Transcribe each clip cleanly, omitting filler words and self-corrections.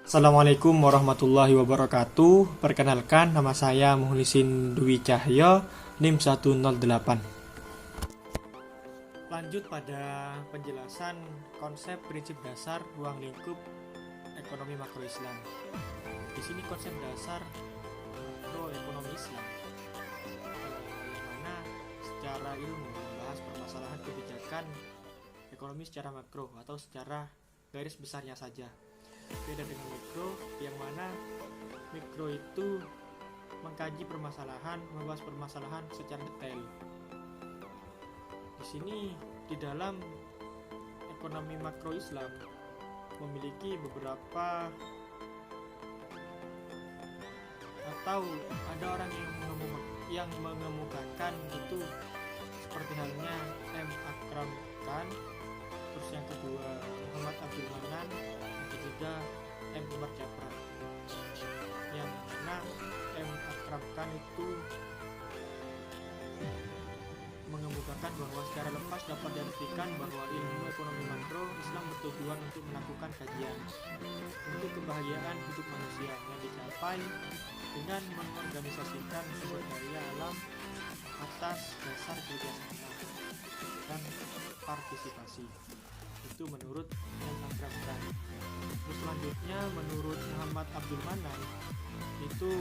Assalamualaikum warahmatullahi wabarakatuh. Perkenalkan, nama saya Muhlisin Dwi Cahyo, NIM 108. Lanjut pada penjelasan konsep prinsip dasar ruang lingkup ekonomi makro Islam. Di sini konsep dasar makro ekonomi Islam, yang mana secara ilmu membahas permasalahan kebijakan ekonomi secara makro atau secara garis besarnya saja. Beda dengan mikro, yang mana mikro itu mengkaji permasalahan, membahas permasalahan secara detail. Di sini di dalam ekonomi makro Islam memiliki beberapa, atau ada orang yang mengemukakan itu seperti halnya M. Akram Khan, terus yang kedua Muhammad Abdul Manan, yang ketiga M. Umar Japra. Yang mana M. Akram Khan itu mengemukakan bahwa secara lepas dapat diartikan bahwa ilmu ekonomi makro Islam bertujuan untuk melakukan kajian untuk kebahagiaan hidup manusia yang dicapai dengan mengorganisasikan sumber daya alam atas dasar kerjasama dan partisipasi. Itu menurut M. Akram Khan. Terus selanjutnya menurut Muhammad Abdul Manan itu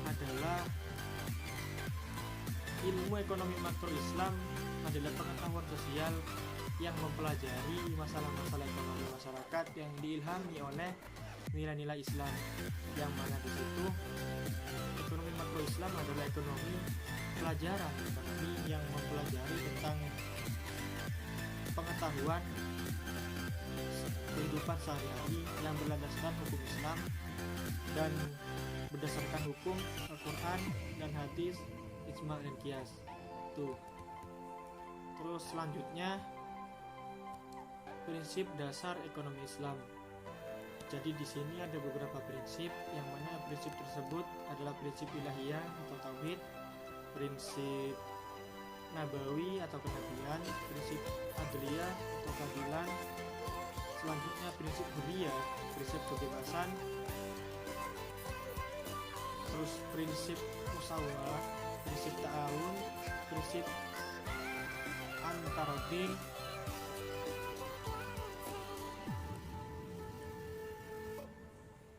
adalah ilmu ekonomi makro Islam adalah pengetahuan sosial yang mempelajari masalah-masalah ekonomi masyarakat yang diilhami oleh nilai-nilai Islam, yang mana di situ ekonomi makro Islam adalah ekonomi pelajaran ekonomi yang mempelajari tentang pengetahuan kehidupan sehari-hari yang berlandaskan hukum Islam dan berdasarkan hukum Al-Quran dan hadis, ijma dan qiyas. Terus selanjutnya prinsip dasar ekonomi Islam. Jadi di sini ada beberapa prinsip, yang mana prinsip tersebut adalah prinsip ilahiyah atau tauhid, prinsip nabawi atau kenabian, prinsip adliyah atau keadilan. Selanjutnya prinsip hurriyah, prinsip kebebasan. Terus prinsip musyawarah, prinsip ta'awun, prinsip antarodin.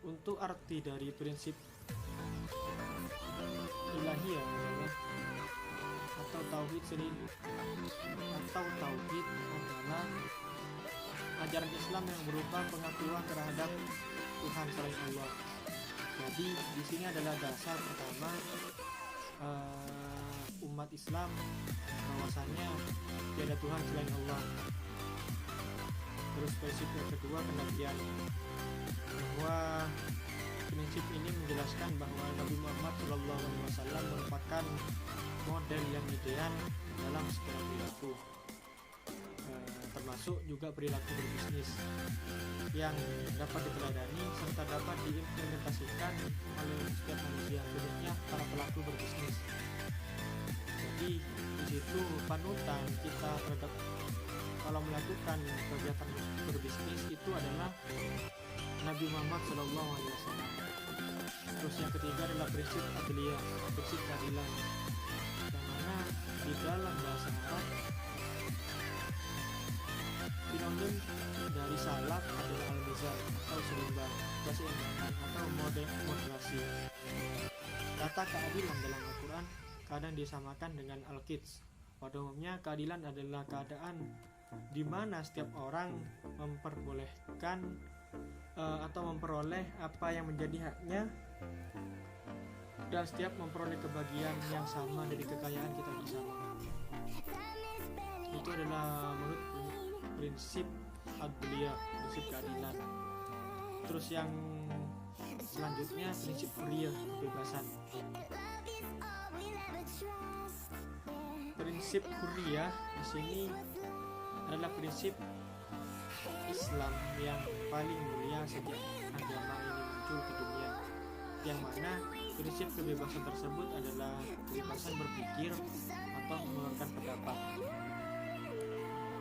Untuk arti dari prinsip ilahiyah atau tauhid sendiri, atau tauhid adalah ajaran Islam yang berupa pengakuan terhadap Tuhan selain Allah. Jadi di sini adalah dasar pertama umat Islam bahwasannya tiada Tuhan selain Allah. Terus prinsip yang kedua kenabian, bahwa prinsip ini menjelaskan bahwa Nabi Muhammad SAW merupakan model yang ideal dalam segala perilaku, termasuk juga perilaku berbisnis yang dapat diteladani serta dapat diimplementasikan oleh setiap manusia, khususnya para pelaku berbisnis. Jadi di situ panutan kita terhadap kalau melakukan kegiatan berbisnis itu adalah Nabi Muhammad SAW. Terus yang ketiga adalah prinsip adliyah, prinsip keadilan, yang mana di dalam bahasa Arab sinonim dari salaf adalah al-mizan atau seimbang, keseimbangan atau moderasi. Kata keadilan dalam Al-Quran kadang disamakan dengan al-qids. Pada umumnya keadilan adalah keadaan di mana setiap orang memperbolehkan atau memperoleh apa yang menjadi haknya, dan setiap memperoleh kebahagiaan yang sama dari kekayaan kita bersama. Itu adalah menurut prinsip adliyah, prinsip keadilan. Terus yang selanjutnya prinsip hurriyah, kebebasan. Prinsip hurriyah di sini adalah prinsip Islam yang paling mulia sejak agama ini muncul ke dunia, yang mana prinsip kebebasan tersebut adalah kebebasan berpikir atau mengeluarkan pendapat.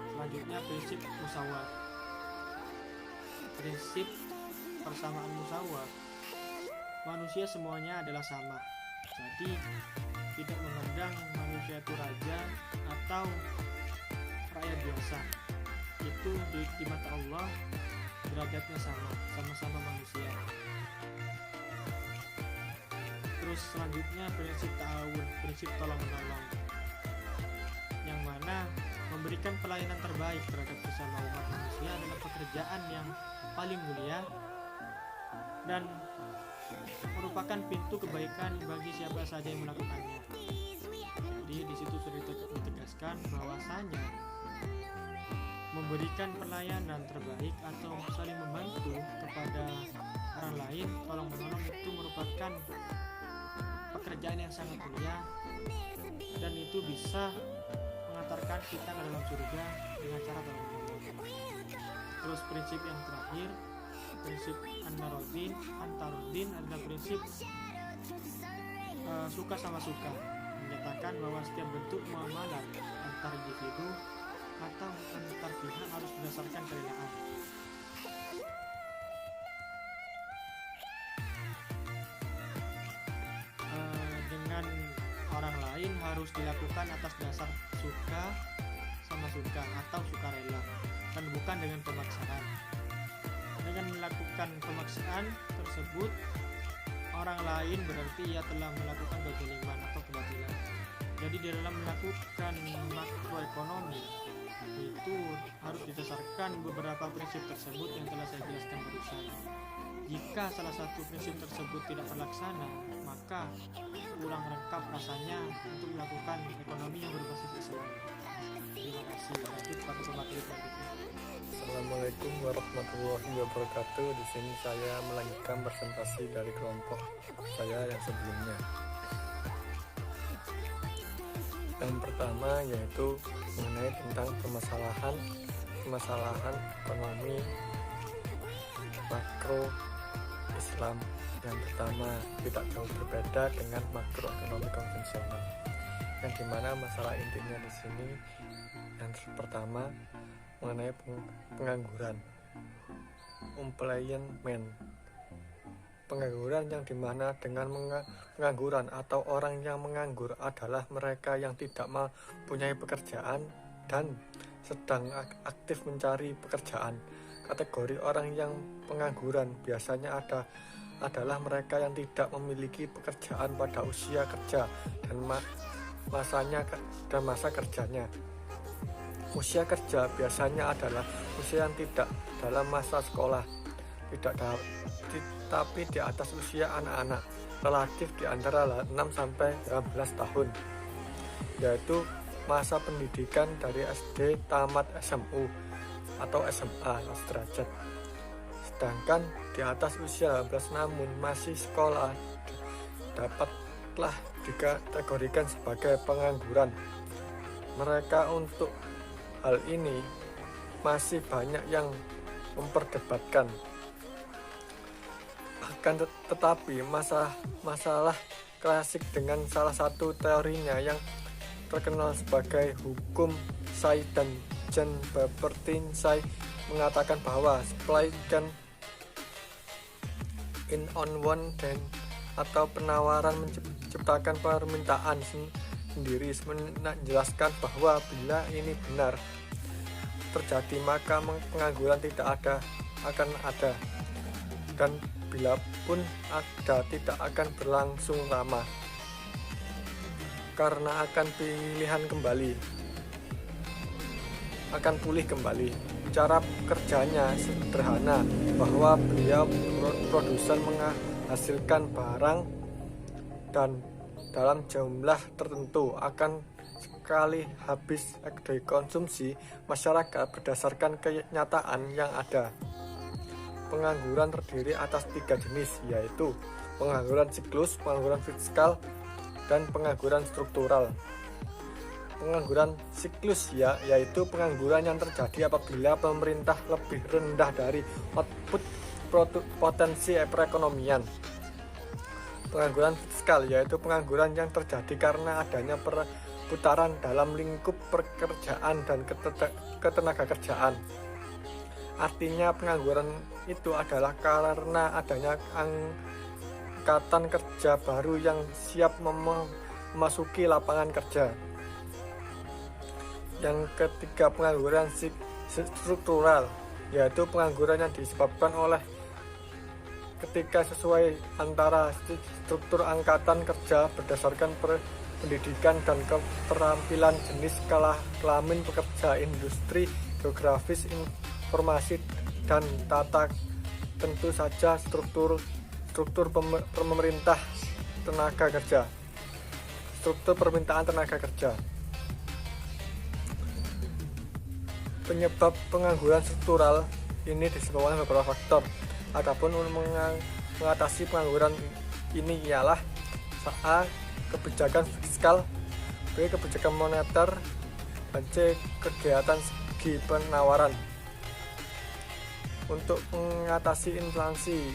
Selanjutnya prinsip musyawarah. prinsip persamaan musyawarah, manusia semuanya adalah sama. Jadi tidak memandang manusia itu raja atau rakyat biasa. Itu di mata Allah derajatnya sama-sama manusia. Terus selanjutnya prinsip ta'awun, prinsip tolong-menolong, yang mana memberikan pelayanan terbaik terhadap sesama umat manusia adalah pekerjaan yang paling mulia dan merupakan pintu kebaikan bagi siapa saja yang melakukannya. Jadi di situ sudah ditegaskan bahwasanya memberikan pelayanan terbaik atau saling membantu kepada orang lain, tolong-menolong, itu merupakan pekerjaan yang sangat mulia dan itu bisa mengantarkan kita ke dalam surga dengan cara tolong-menolong. Terus prinsip yang terakhir, prinsip Antarodin adalah prinsip suka sama suka, menyatakan bahwa setiap bentuk muamalah antar individu atau antar pihak harus berdasarkan kerelaan. Dengan orang lain harus dilakukan atas dasar suka sama suka atau sukarela dan bukan dengan pemaksaan. Dengan melakukan pemaksaan tersebut, orang lain berarti ia telah melakukan kezaliman atau kebatilan. Jadi di dalam melakukan makroekonomi itu harus didasarkan beberapa prinsip tersebut yang telah saya jelaskan barusan. Jika salah satu prinsip tersebut tidak terlaksana, maka kurang lengkap rasanya untuk melakukan ekonomi yang berbasis Islam. Terima kasih. Lanjut pada pemateri berikutnya. Assalamualaikum warahmatullahi wabarakatuh. Di sini saya melanjutkan presentasi dari kelompok saya yang sebelumnya. Yang pertama yaitu mengenai tentang permasalahan ekonomi makro Islam. Yang pertama tidak jauh berbeda dengan makroekonomi konvensional, yang dimana masalah intinya di sini yang pertama mengenai pengangguran, unemployment. Pengangguran yang dimana dengan pengangguran atau orang yang menganggur adalah mereka yang tidak mempunyai pekerjaan dan sedang aktif mencari pekerjaan. Kategori orang yang pengangguran biasanya adalah mereka yang tidak memiliki pekerjaan pada usia kerja dan masa kerjanya. Usia kerja biasanya adalah usia yang tidak dalam masa sekolah, tapi di atas usia anak-anak, relatif di antara 6 sampai 18 tahun, yaitu masa pendidikan dari SD tamat SMU atau SMA sederajat. Sedangkan di atas usia 18 namun masih sekolah dapatlah dikategorikan sebagai pengangguran. Mereka untuk hal ini masih banyak yang memperdebatkan. Akan tetapi masalah klasik dengan salah satu teorinya yang terkenal sebagai hukum Say dan Jean Baptiste Say mengatakan bahwa supply dan in on one dan atau penawaran menciptakan permintaan sendiri, menjelaskan bahwa bila ini benar terjadi maka pengangguran akan ada, dan bila pun ada tidak akan berlangsung lama karena akan pulih kembali. Cara kerjanya sederhana, bahwa beliau produsen menghasilkan barang dan dalam jumlah tertentu akan sekali habis dikonsumsi masyarakat berdasarkan kenyataan yang ada. Pengangguran terdiri atas 3 jenis, yaitu pengangguran siklus, pengangguran fiskal, dan pengangguran struktural. Pengangguran siklus yaitu pengangguran yang terjadi apabila pemerintah lebih rendah dari output potensi perekonomian. Pengangguran fiskal yaitu pengangguran yang terjadi karena adanya perputaran dalam lingkup pekerjaan dan ketenaga kerjaan. Artinya pengangguran itu adalah karena adanya angkatan kerja baru yang siap memasuki lapangan kerja. Yang ketiga, pengangguran struktural, yaitu pengangguran yang disebabkan oleh ketika sesuai antara struktur angkatan kerja berdasarkan pendidikan dan keterampilan, jenis, kelamin pekerja, industri, geografis, informasi, dan tata. Tentu saja struktur pemerintah tenaga kerja, struktur permintaan tenaga kerja. Penyebab pengangguran struktural ini disebabkan beberapa faktor. Adapun mengatasi pengangguran ini ialah A. Kebijakan fiskal, B. Kebijakan moneter, dan C. Kegiatan segi penawaran. Untuk mengatasi inflasi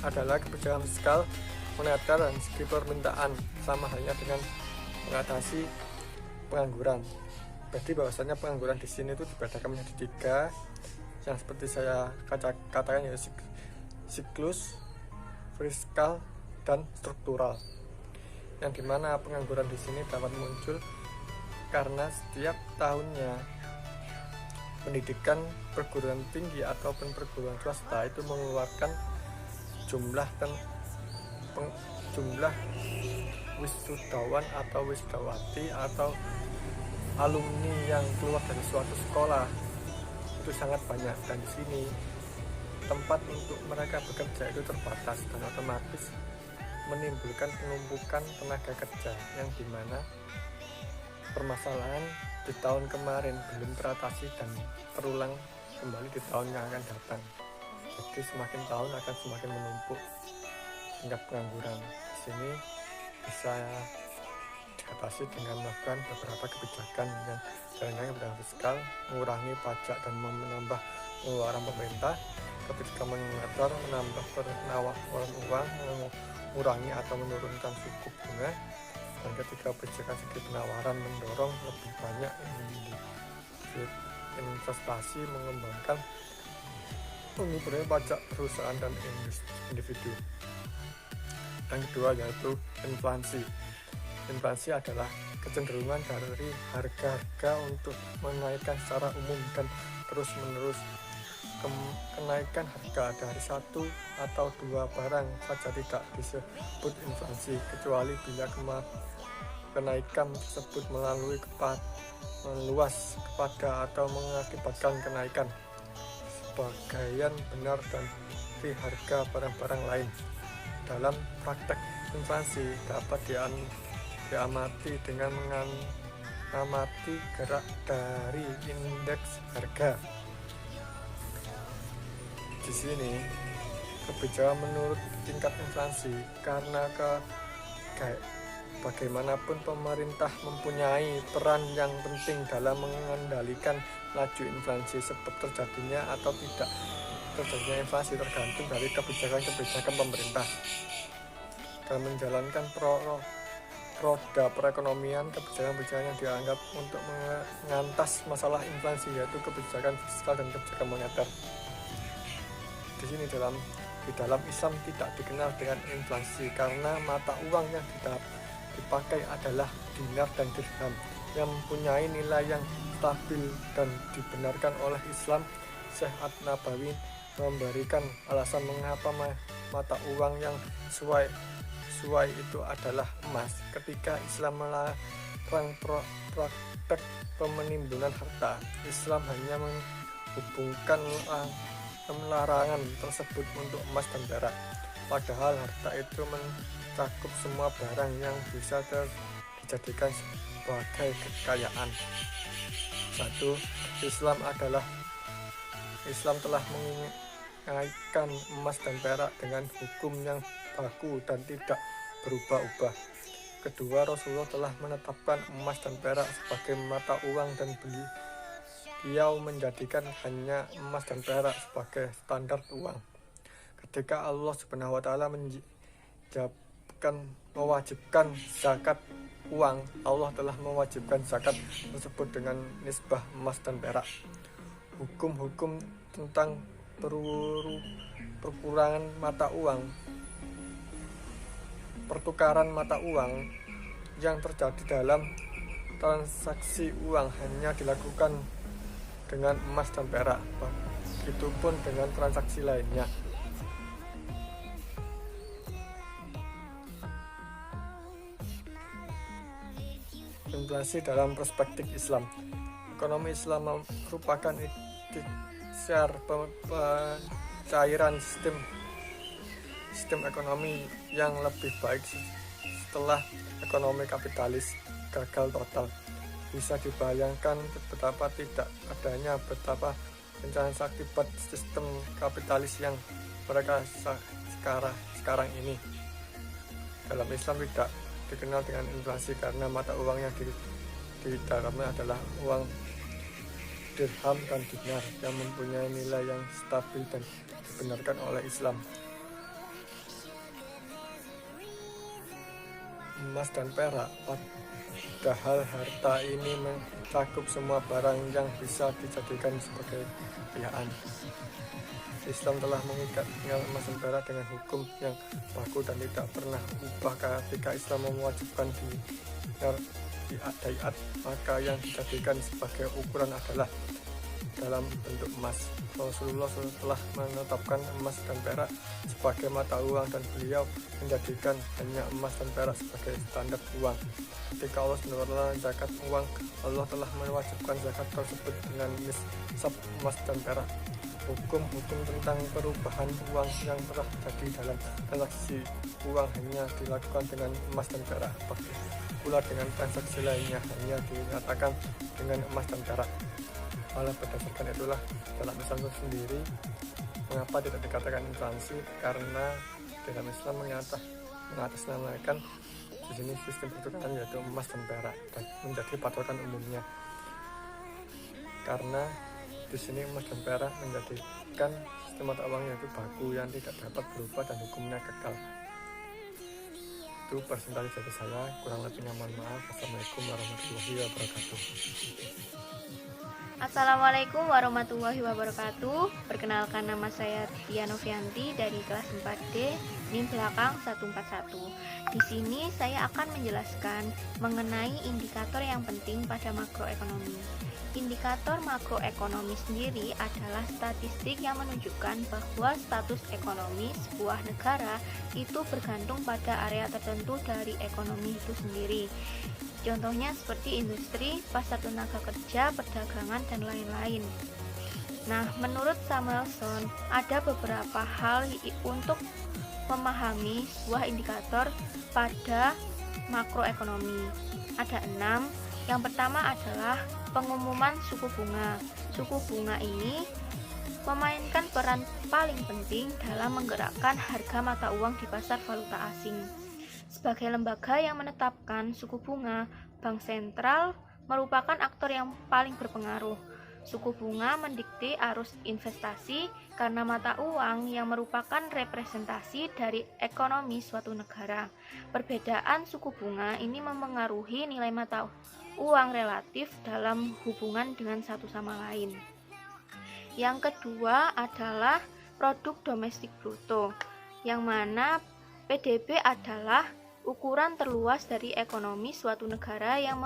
adalah kebijakan fiskal, moneter, dan segi permintaan, sama halnya dengan mengatasi pengangguran. Jadi bahwasanya pengangguran di sini itu dibedakan menjadi 3, yang seperti saya katakan, yaitu siklus, fiskal, dan struktural. Yang dimana pengangguran di sini dapat muncul karena setiap tahunnya pendidikan perguruan tinggi ataupun perguruan swasta itu mengeluarkan jumlah wisudawan atau wisudawati atau alumni yang keluar dari suatu sekolah itu sangat banyak, dan di sini tempat untuk mereka bekerja itu terbatas dan otomatis menimbulkan penumpukan tenaga kerja, yang dimana permasalahan di tahun kemarin belum teratasi dan terulang kembali di tahun yang akan datang. Jadi semakin tahun akan semakin menumpuk tingkat pengangguran. Di sini bisa diatasi dengan melakukan beberapa kebijakan yang jalannya kebijakan fiskal, mengurangi pajak dan menambah pengeluaran pemerintah, kebijakan moneter, menambah penawaran uang, mengurangi atau menurunkan suku bunga, dan ketika kebijakan segi penawaran mendorong lebih banyak investasi, mengembangkan pengurangan pajak perusahaan dan individu. Dan kedua yaitu inflasi. Inflasi adalah kecenderungan dari harga-harga untuk menaikkan secara umum dan terus-menerus. Kenaikan harga dari satu atau dua barang saja tidak disebut inflasi, kecuali bila kenaikan tersebut meluas kepada atau mengakibatkan kenaikan sebagian benar dari harga barang-barang lain. Dalam praktek inflasi dapat diamati dengan mengamati gerak dari indeks harga. Di sini kebijakan menurut tingkat inflasi, karena bagaimanapun pemerintah mempunyai peran yang penting dalam mengendalikan laju inflasi, sebab terjadinya atau tidak terjadinya inflasi tergantung dari kebijakan pemerintah. Dalam menjalankan roda perekonomian, kebijakan yang dianggap untuk mengantas masalah inflasi yaitu kebijakan fiskal dan kebijakan moneter. Di sini di dalam Islam tidak dikenal dengan inflasi karena mata uang yang dipakai adalah dinar dan dirham yang mempunyai nilai yang stabil dan dibenarkan oleh Islam. Syekh An-Nabawi memberikan alasan mengapa mata uang yang sesuai itu adalah emas. Ketika Islam melarang praktek pemenimbunan harta, Islam hanya menghubungkan larangan tersebut untuk emas dan perak, padahal harta itu mencakup semua barang yang bisa dijadikan sebagai kekayaan. 1. Islam telah mengaitkan emas dan perak dengan hukum yang baku dan tidak berubah-ubah. Kedua, Rasulullah telah menetapkan emas dan perak sebagai mata uang dan beliau menjadikan hanya emas dan perak sebagai standar uang. Ketika Allah Subhanahu wa taala mewajibkan zakat uang, Allah telah mewajibkan zakat tersebut dengan nisbah emas dan perak. hukum-hukum tentang pertukaran mata uang yang terjadi dalam transaksi uang hanya dilakukan dengan emas dan perak, begitupun dengan transaksi lainnya. Inflasi dalam perspektif Islam. Ekonomi Islam merupakan ikhtiar pencairan sistem ekonomi yang lebih baik setelah ekonomi kapitalis gagal total. Bisa dibayangkan betapa bencana akibat sistem kapitalis yang mereka sekarang ini. Dalam Islam tidak dikenal dengan inflasi karena mata uang yang di dalamnya adalah uang dirham dan dinar yang mempunyai nilai yang stabil dan dibenarkan oleh Islam. Emas dan perak, padahal harta ini mencakup semua barang yang bisa dijadikan sebagai kekayaan. Islam telah mengikat emas dan perak dengan hukum yang baku dan tidak pernah ubah. Ketika Islam mewajibkan dinar diat, maka yang dijadikan sebagai ukuran adalah dalam bentuk emas. Rasulullah telah menetapkan emas dan perak sebagai mata uang dan beliau menjadikan hanya emas dan perak sebagai standar uang. Ketika Allah menerapkan zakat uang, Allah telah mewajibkan zakat tersebut dengan nisab emas dan perak. Hukum-hukum tentang perubahan uang yang telah terjadi dalam transaksi uang hanya dilakukan dengan emas dan perak. Pula dengan transaksi lainnya hanya dinyatakan dengan emas dan perak. Malah berdasarkan itulah dalam Islam itu sendiri mengapa tidak dikatakan inflasi, karena dalam Islam mengatasnamakan di sini sistem pertukaran yaitu emas dan perak dan menjadi patokan umumnya. Karena di sini emas dan perak menjadikan sistem mata uang yaitu baku yang tidak dapat berubah dan hukumnya kekal. Itu presentasi dari saya, kurang lebihnya mohon maaf. Assalamualaikum warahmatullahi wabarakatuh. Assalamualaikum warahmatullahi wabarakatuh. Perkenalkan, nama saya Tia Novianti dari kelas 4D NIM belakang 141. Di sini saya akan menjelaskan mengenai indikator yang penting pada makroekonomi. Indikator makroekonomi sendiri adalah statistik yang menunjukkan bahwa status ekonomi sebuah negara itu bergantung pada area tertentu dari ekonomi itu sendiri. Contohnya seperti industri, pasar tenaga kerja, perdagangan, dan lain-lain. Nah, menurut Samuelson, ada beberapa hal untuk memahami sebuah indikator pada makroekonomi. Ada 6. Yang pertama adalah pengumuman suku bunga. Suku bunga ini memainkan peran paling penting dalam menggerakkan harga mata uang di pasar valuta asing. Sebagai lembaga yang menetapkan suku bunga, Bank Sentral merupakan aktor yang paling berpengaruh. Suku bunga mendikte arus investasi karena mata uang yang merupakan representasi dari ekonomi suatu negara. Perbedaan suku bunga ini memengaruhi nilai mata uang relatif dalam hubungan dengan satu sama lain. Yang kedua adalah produk domestik bruto, yang mana PDB adalah ukuran terluas dari ekonomi suatu negara yang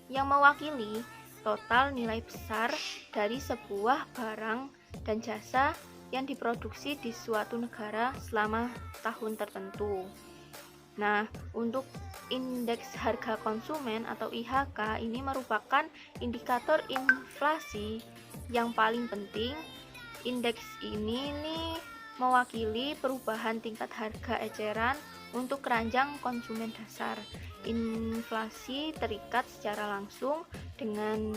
mewakili total nilai besar dari sebuah barang dan jasa yang diproduksi di suatu negara selama tahun tertentu. Nah, untuk indeks harga konsumen atau IHK ini merupakan indikator inflasi yang paling penting. Indeks ini mewakili perubahan tingkat harga eceran untuk keranjang konsumen dasar. Inflasi terikat secara langsung dengan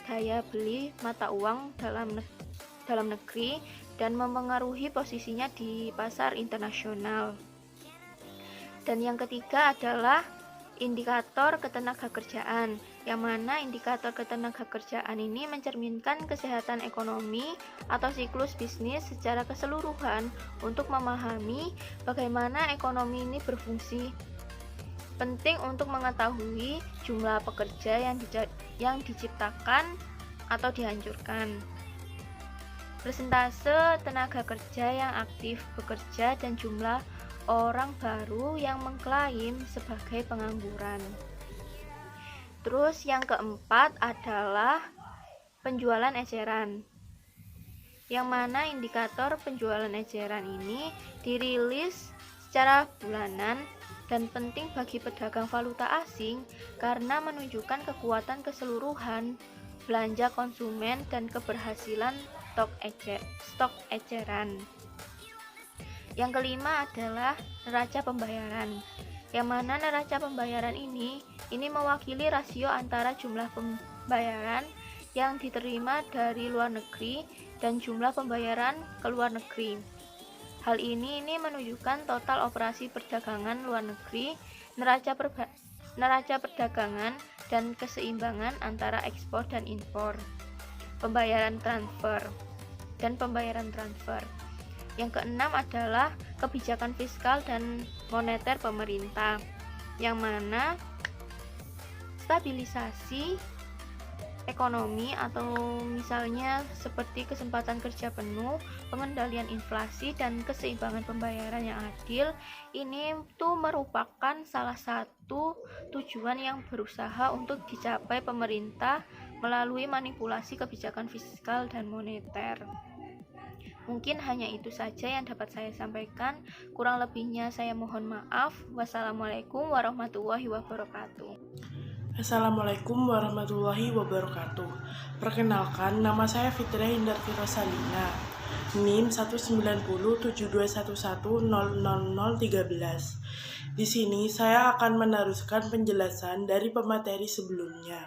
daya beli mata uang dalam negeri dan mempengaruhi posisinya di pasar internasional. Dan yang ketiga adalah indikator ketenagakerjaan, yang mana indikator ketenagakerjaan ini mencerminkan kesehatan ekonomi atau siklus bisnis secara keseluruhan untuk memahami bagaimana ekonomi ini berfungsi. Penting untuk mengetahui jumlah pekerja yang diciptakan atau dihancurkan. persentase tenaga kerja yang aktif bekerja dan jumlah orang baru yang mengklaim sebagai pengangguran. Terus yang keempat adalah penjualan eceran, yang mana indikator penjualan eceran ini dirilis secara bulanan dan penting bagi pedagang valuta asing karena menunjukkan kekuatan keseluruhan belanja konsumen dan keberhasilan stok eceran. Yang kelima adalah neraca pembayaran, yang mana neraca pembayaran ini mewakili rasio antara jumlah pembayaran yang diterima dari luar negeri dan jumlah pembayaran ke luar negeri. Hal ini menunjukkan total operasi perdagangan luar negeri, neraca perdagangan, dan keseimbangan antara ekspor dan impor, pembayaran transfer. Yang keenam adalah kebijakan fiskal dan moneter pemerintah, yang mana stabilisasi ekonomi atau misalnya seperti kesempatan kerja penuh, pengendalian inflasi, dan keseimbangan pembayaran yang adil ini tuh merupakan salah satu tujuan yang berusaha untuk dicapai pemerintah melalui manipulasi kebijakan fiskal dan moneter. Mungkin hanya itu saja yang dapat saya sampaikan. Kurang lebihnya saya mohon maaf. Wassalamualaikum warahmatullahi wabarakatuh. Assalamualaikum warahmatullahi wabarakatuh. Perkenalkan, nama saya Fitria Indarti Rosalina, NIM 1907011000013. Di sini saya akan meneruskan penjelasan dari pemateri sebelumnya,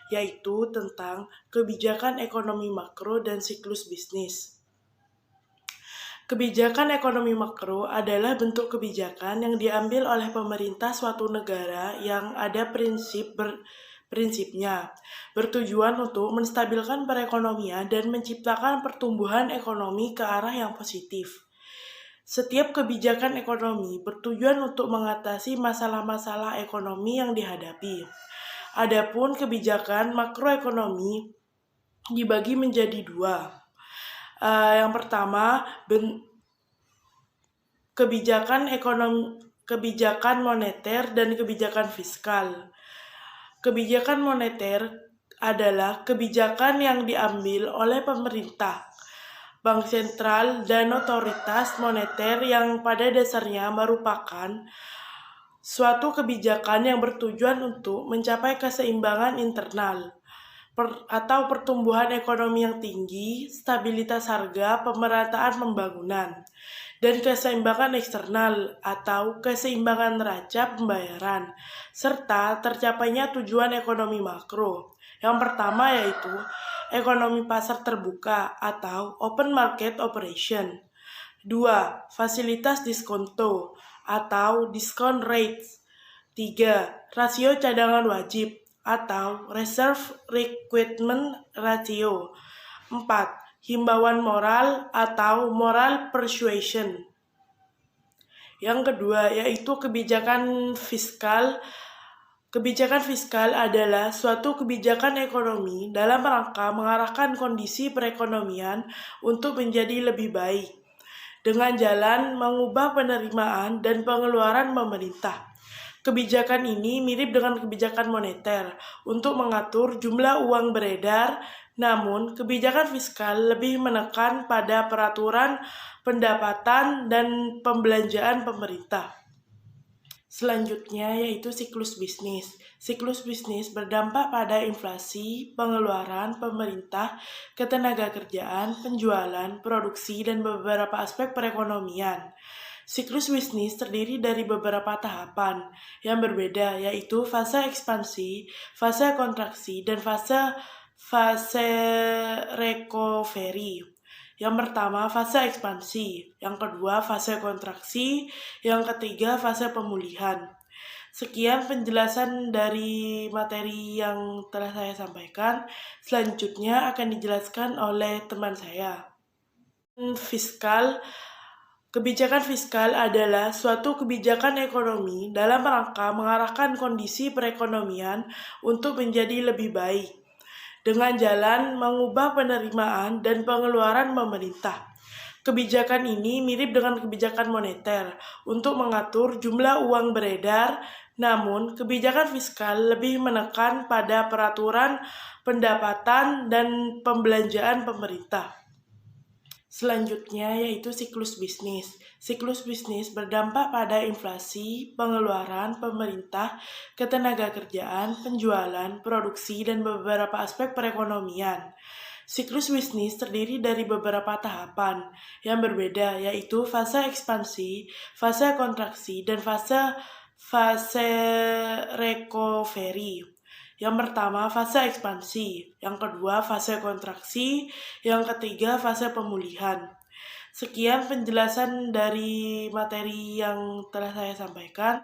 yaitu tentang kebijakan ekonomi makro dan siklus bisnis. Kebijakan ekonomi makro adalah bentuk kebijakan yang diambil oleh pemerintah suatu negara yang ada prinsipnya, bertujuan untuk menstabilkan perekonomian dan menciptakan pertumbuhan ekonomi ke arah yang positif. Setiap kebijakan ekonomi bertujuan untuk mengatasi masalah-masalah ekonomi yang dihadapi. Adapun kebijakan makroekonomi dibagi menjadi dua. Yang pertama, kebijakan moneter dan kebijakan fiskal. Kebijakan moneter adalah kebijakan yang diambil oleh pemerintah, bank sentral, dan otoritas moneter yang pada dasarnya merupakan suatu kebijakan yang bertujuan untuk mencapai keseimbangan internal atau pertumbuhan ekonomi yang tinggi, stabilitas harga, pemerataan pembangunan, dan keseimbangan eksternal atau keseimbangan neraca pembayaran, serta tercapainya tujuan ekonomi makro. Yang pertama yaitu ekonomi pasar terbuka atau open market operation. 2. Fasilitas diskonto atau discount rates. 3. Rasio cadangan wajib atau reserve requirement ratio. 4. Himbauan moral atau moral persuasion. Yang kedua yaitu kebijakan fiskal. Kebijakan fiskal adalah suatu kebijakan ekonomi dalam rangka mengarahkan kondisi perekonomian untuk menjadi lebih baik dengan jalan mengubah penerimaan dan pengeluaran pemerintah. Kebijakan ini mirip dengan kebijakan moneter untuk mengatur jumlah uang beredar, namun kebijakan fiskal lebih menekan pada peraturan pendapatan dan pembelanjaan pemerintah. Selanjutnya yaitu siklus bisnis. Siklus bisnis berdampak pada inflasi, pengeluaran pemerintah, ketenagakerjaan, penjualan, produksi, dan beberapa aspek perekonomian. Siklus bisnis terdiri dari beberapa tahapan yang berbeda, yaitu fase ekspansi, fase kontraksi, dan fase recovery. Yang pertama, fase ekspansi. Yang kedua, fase kontraksi. Yang ketiga, fase pemulihan. Sekian penjelasan dari materi yang telah saya sampaikan. Selanjutnya akan dijelaskan oleh teman saya. Kebijakan fiskal adalah suatu kebijakan ekonomi dalam rangka mengarahkan kondisi perekonomian untuk menjadi lebih baik dengan jalan mengubah penerimaan dan pengeluaran pemerintah. Kebijakan ini mirip dengan kebijakan moneter untuk mengatur jumlah uang beredar, namun kebijakan fiskal lebih menekan pada peraturan pendapatan dan pembelanjaan pemerintah. Selanjutnya yaitu siklus bisnis. Siklus bisnis berdampak pada inflasi, pengeluaran pemerintah, ketenagakerjaan, penjualan, produksi, dan beberapa aspek perekonomian. Siklus bisnis terdiri dari beberapa tahapan yang berbeda, yaitu fase ekspansi, fase kontraksi, dan fase recovery. Yang pertama, fase ekspansi. Yang kedua, fase kontraksi. Yang ketiga, fase pemulihan. Sekian penjelasan dari materi yang telah saya sampaikan.